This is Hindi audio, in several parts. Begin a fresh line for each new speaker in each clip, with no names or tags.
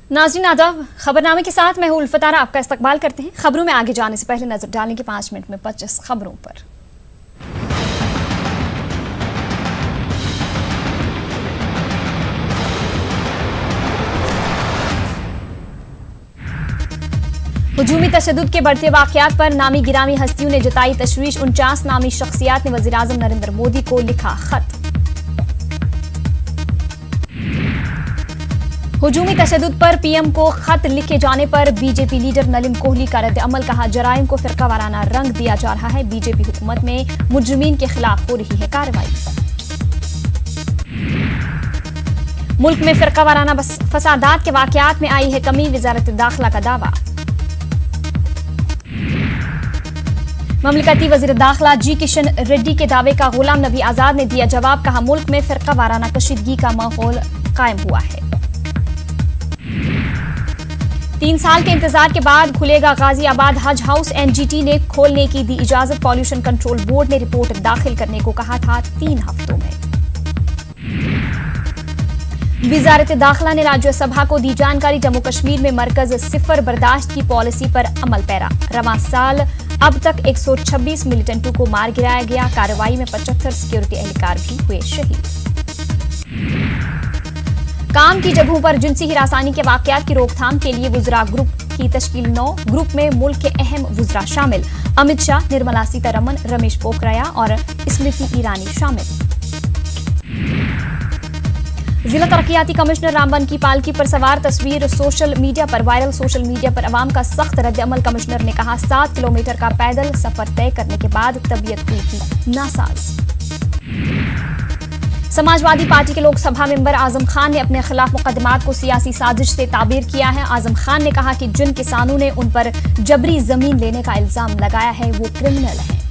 नाज़रीन आदाब, खबरनामे के साथ मैं हूं उल्फतारा, आपका इस्तकबाल करते हैं। खबरों में आगे जाने से पहले नजर डालेंगे 5 मिनट में 25 खबरों पर। हुजूमी तशद्दुद के बढ़ते वाक़यात पर नामी गिरामी हस्तियों ने जताई तशवीश। 49 नामी शख्सियात ने वज़ीर आज़म नरेंद्र मोदी को लिखा खत। हुजूमी तशद्दुद पर पीएम को खत लिखे जाने पर बीजेपी लीडर नलीम कोहली का रद्द अमल। कहा, जराइम को फिरकावाराना रंग दिया जा रहा है। बीजेपी हुकूमत में मुजरिमीन के खिलाफ हो रही है कार्रवाई। मुल्क में फिरकावाराना फसादात के वाक़यात में आई है कमी। वज़ारत दाखिला का दावा। ममलकती वज़ीर दाखिला जी किशन रेड्डी के दावे का गुलाम नबी आजाद ने दिया जवाब। कहा, मुल्क में फिरकावाराना कशीदगी का माहौल कायम हुआ है। 3 साल के इंतजार के बाद खुलेगा गाजियाबाद हज हाउस। एनजीटी ने खोलने की दी इजाजत। पॉल्यूशन कंट्रोल बोर्ड ने रिपोर्ट दाखिल करने को कहा था 3 हफ्तों में। वज़ारत दाखिला ने राज्यसभा को दी जानकारी। जम्मू कश्मीर में मरकज सिफर बर्दाश्त की पॉलिसी पर अमल पैरा। रवां साल अब तक 126 मिलिटेंटों को मार गिराया गया। कार्रवाई में 75 सिक्योरिटी एहलकार भी हुए शहीद। काम की जगहों पर जिनसी हिरासानी के वाकयात की रोकथाम के लिए वुज़रा ग्रुप की तश्कील 9 ग्रुप में मुल्क के अहम वुज़रा शामिल। अमित शाह, निर्मला सीतारमण, रमेश पोखरियाल और स्मृति ईरानी शामिल। जिला तरक्याती कमिश्नर रामबन की पालकी पर सवार तस्वीर सोशल मीडिया पर वायरल। सोशल मीडिया पर अवाम का सख्त रद्द अमल। कमिश्नर ने कहा, 7 किलोमीटर का पैदल सफर तय करने के बाद तबीयत हुई थी नासाज। समाजवादी पार्टी के लोकसभा मेंबर आजम खान ने अपने खिलाफ मुकदमात को सियासी साजिश से ताबीर किया है। आजम खान ने कहा कि जिन किसानों ने उन पर जबरी जमीन लेने का इल्जाम लगाया है वो क्रिमिनल है।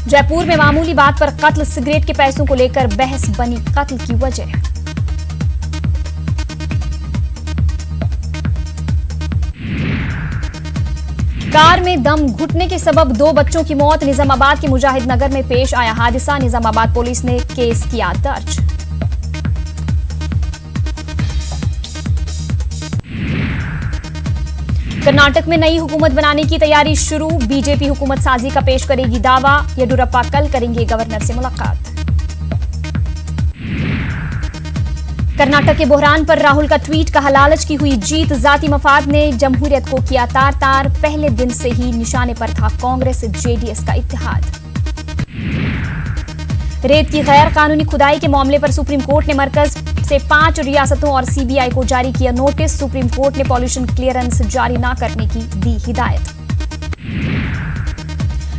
जयपुर में मामूली बात पर कत्ल। सिगरेट के पैसों को लेकर बहस बनी कत्ल की वजह। कार में दम घुटने के सबब 2 बच्चों की मौत। निजामाबाद के मुजाहिद नगर में पेश आया हादसा। निजामाबाद पुलिस ने केस किया दर्ज। कर्नाटक में नई हुकूमत बनाने की तैयारी शुरू। बीजेपी हुकूमत साजी का पेश करेगी दावा। येडियुरप्पा कल करेंगे गवर्नर से मुलाकात। कर्नाटक के बहरान पर राहुल का ट्वीट। कहा, लालच की हुई जीत। जाती मफाद ने जमहूरियत को किया तार तार। पहले दिन से ही निशाने पर था कांग्रेस जेडीएस का इत्तेहाद। रेत की गैर कानूनी खुदाई के मामले पर सुप्रीम कोर्ट ने मरकज से 5 रियासतों और सीबीआई को जारी किया नोटिस। सुप्रीम कोर्ट ने पॉल्यूशन क्लियरेंस जारी न करने की दी हिदायत।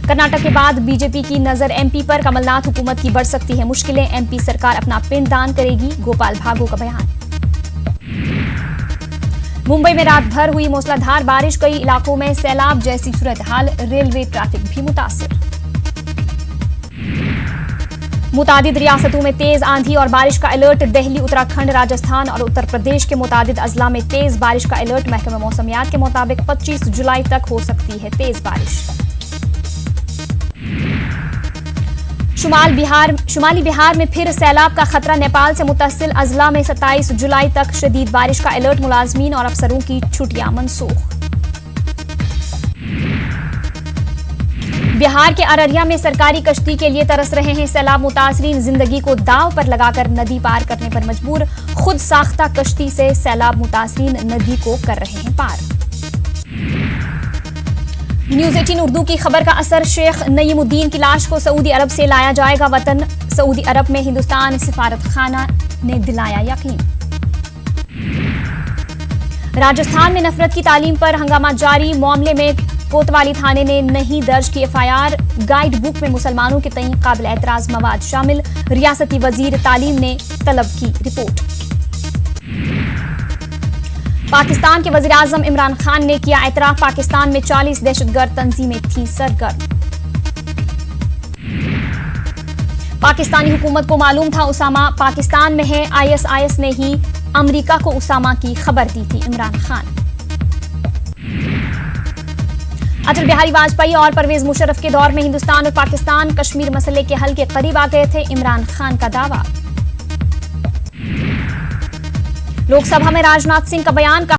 कर्नाटक के बाद बीजेपी की नजर एमपी पर। कमलनाथ, हुकूमत की बढ़ सकती है मुश्किलें। एमपी सरकार अपना पिंड दान करेगी। गोपाल भार्गव का बयान। मुंबई में रात भर हुई मूसलाधार बारिश। कई इलाकों में सैलाब जैसी सूरत हाल। रेलवे ट्रैफिक भी मुतासिर। मुतादिद रियासतों में तेज आंधी और बारिश का अलर्ट। दिल्ली, उत्तराखंड, राजस्थान और उत्तर प्रदेश के मुतादिद अजला में तेज बारिश का अलर्ट। महकमा मौसमियात के मुताबिक 25 जुलाई तक हो सकती है तेज बारिश। शुमाली बिहार में फिर सैलाब का खतरा। नेपाल से मुत्तसिल अजला में 27 जुलाई तक शदीद बारिश का अलर्ट। मुलाजमीन और अफसरों की छुट्टियां मनसूख। बिहार के अररिया में सरकारी कश्ती के लिए तरस रहे हैं सैलाब मुतासरीन। जिंदगी को दांव पर लगाकर नदी पार करने पर मजबूर। खुद साख्ता कश्ती से सैलाब मुतासरीन नदी को कर रहे हैं पार। न्यूज़ 18 उर्दू की खबर का असर। शेख नईमुद्दीन की लाश को सऊदी अरब से लाया जाएगा वतन। सऊदी अरब में हिंदुस्तान सिफारत खाना ने दिलाया यकीन। राजस्थान में नफरत की तालीम पर हंगामा जारी। मामले में कोतवाली थाने ने नहीं दर्ज की एफआईआर। गाइड बुक में मुसलमानों के तय काबिल एतराज मवाद शामिल। रियासती वजीर तालीम ने तलब की रिपोर्ट। पाकिस्तान के वजीर आजम इमरान खान ने किया एतराफ। पाकिस्तान में 40 दहशतगर्द तंजीमें थी सरगर्म। पाकिस्तानी हुकूमत को मालूम था उसामा पाकिस्तान में है। आईएसआईएस ने ही अमेरिका को उसामा की खबर दी थी इमरान खान। अटल बिहारी वाजपेयी और परवेज मुशर्रफ के दौर में हिंदुस्तान और पाकिस्तान कश्मीर मसले के हल के करीब आ गए थे। इमरान खान का दावा। लोकसभा में राजनाथ सिंह का बयान,